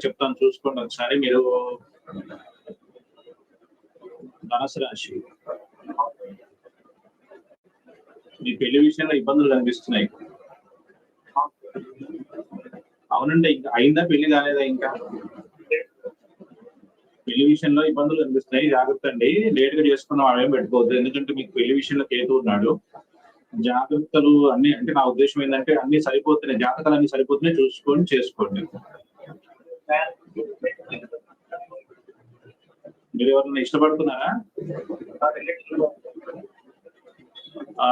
చెప్తాను చూసుకోండి ఒకసారి మీరు. ధనుసు రాశి, మీ పెళ్లి విషయంలో ఇబ్బందులు కనిపిస్తున్నాయి. అవునండి, ఇంకా అయిందా, పెళ్లి కాలేదా ఇంకా? పెళ్లి విషయంలో ఇబ్బందులు కనిపిస్తున్నాయి, జాగ్రత్త అండి. లేట్ గా చేసుకున్న వాళ్ళేం పెట్టుకోవద్దు, ఎందుకంటే మీకు పెళ్లి విషయంలో కేతు ఉన్నాడు. జాగ్రత్తలు అన్ని, అంటే నా ఉద్దేశం ఏంటంటే అన్ని సరిపోతున్నాయి, జాతకాలు అన్ని సరిపోతున్నాయి, చూసుకొని చేసుకోండి. మీరు ఎవరన్నా ఇష్టపడుతున్నారా? ఆ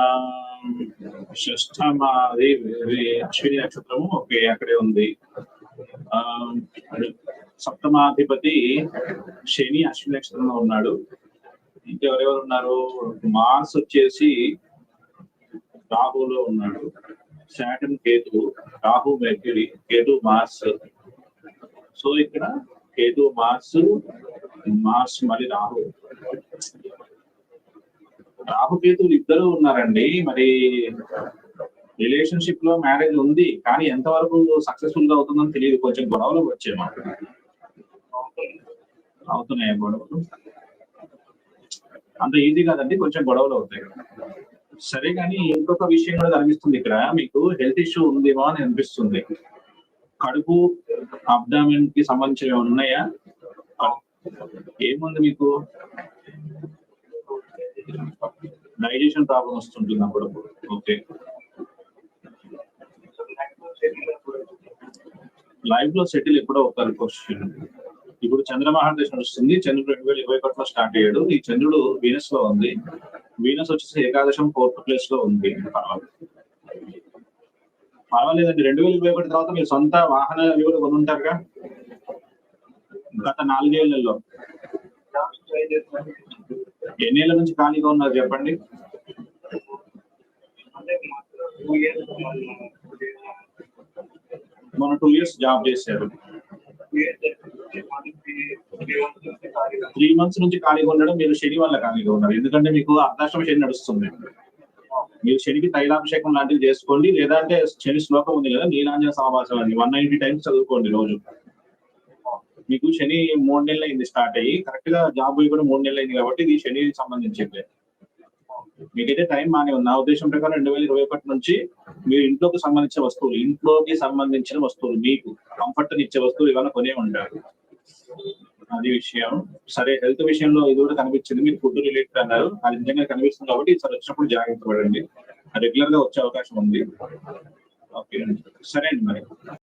షష్ఠమాది అశ్విని నక్షత్రము ఓకే అక్కడే ఉంది. ఆ సప్తమాధిపతి శని అశ్విని నక్షత్రంలో ఉన్నాడు. ఇంకెవరెవరు ఉన్నారు? మార్స్ వచ్చేసి రాహులో ఉన్నాడు. Saturn Ketu, Rahu Mercury, Ketu Mars. So ఇక్కడ కేతు మార్స్, మార్స్ మరి రాహు, రాహుకేతువులు ఇద్దరు ఉన్నారండి. మరి రిలేషన్షిప్ లో మ్యారేజ్ ఉంది, కానీ ఎంతవరకు సక్సెస్ఫుల్ గా అవుతుందని తెలియదు. కొంచెం గొడవలు వచ్చాయి మాకు. అవుతున్నాయి గొడవలు, అంత ఈజీ కాదండి, కొంచెం గొడవలు అవుతాయి. సరే, కానీ ఇంకొక విషయం కూడా కనిపిస్తుంది ఇక్కడ, మీకు హెల్త్ ఇష్యూ ఉందేమో అని అనిపిస్తుంది. కడుపు, అబ్డామిన్ కి సంబంధించినవి ఉన్నాయా? ఏముంది మీకు? డైజెషన్ ప్రాబ్లం వస్తుంటుంది అప్పుడప్పుడు. ఓకే, లైఫ్ లో సెటిల్ ఎప్పుడో అవుతారు క్వశ్చన్. ఇప్పుడు చంద్రమహాదశ వస్తుంది. చంద్రుడు 2021లో స్టార్ట్ అయ్యాడు. ఈ చంద్రుడు వీనస్ లో ఉంది. వీనస్ వచ్చేసి ఏకాదశం 4th ప్లేస్ లో ఉంది. పర్వాలేదండి. 2021 తర్వాత మీరు సొంత వాహనాలు కూడా కొనుంటారుగా గత 4 ఏళ్లలో. ఎన్నేళ్ల నుంచి ఖాళీగా ఉన్నారు చెప్పండి? మొన్న 2 years జాబ్ చేశారు. 3 months నుంచి ఖాళీగా ఉండడం మీరు శని వల్ల ఖాళీగా ఉన్నారు. ఎందుకంటే మీకు అర్ధాష్టమ శని నడుస్తుంది. మీరు శనికి తైలాభిషేకం లాంటివి చేసుకోండి, లేదంటే శని శ్లోకం ఉంది కదా, నీలాంజన సమావాసం అండి, 190 times చదువుకోండి రోజు. మీకు శని 3 నెలలు అయింది స్టార్ట్ అయ్యి, కరెక్ట్ గా జాబ్ కూడా 3 నెలలు అయింది కాబట్టి ఇది శని సంబంధించింది. మీకైతే టైం బాగానే ఉంది. నా ఉద్దేశం ప్రకారం 2021 నుంచి మీరు ఇంట్లోకి సంబంధించిన వస్తువులు, మీకు కంఫర్ట్ ఇచ్చే వస్తువులు ఇవన్నీ కొనే ఉంటారు. అది విషయం. సరే, హెల్త్ విషయంలో ఇది కూడా కనిపించింది. మీరు ఫుడ్ రిలేటెడ్ అన్నారు, అది నిజంగా కనిపిస్తుంది కాబట్టి ఈసారి వచ్చినప్పుడు జాగ్రత్త పడండి. రెగ్యులర్ గా వచ్చే అవకాశం ఉంది. ఓకే, సరే అండి మరి.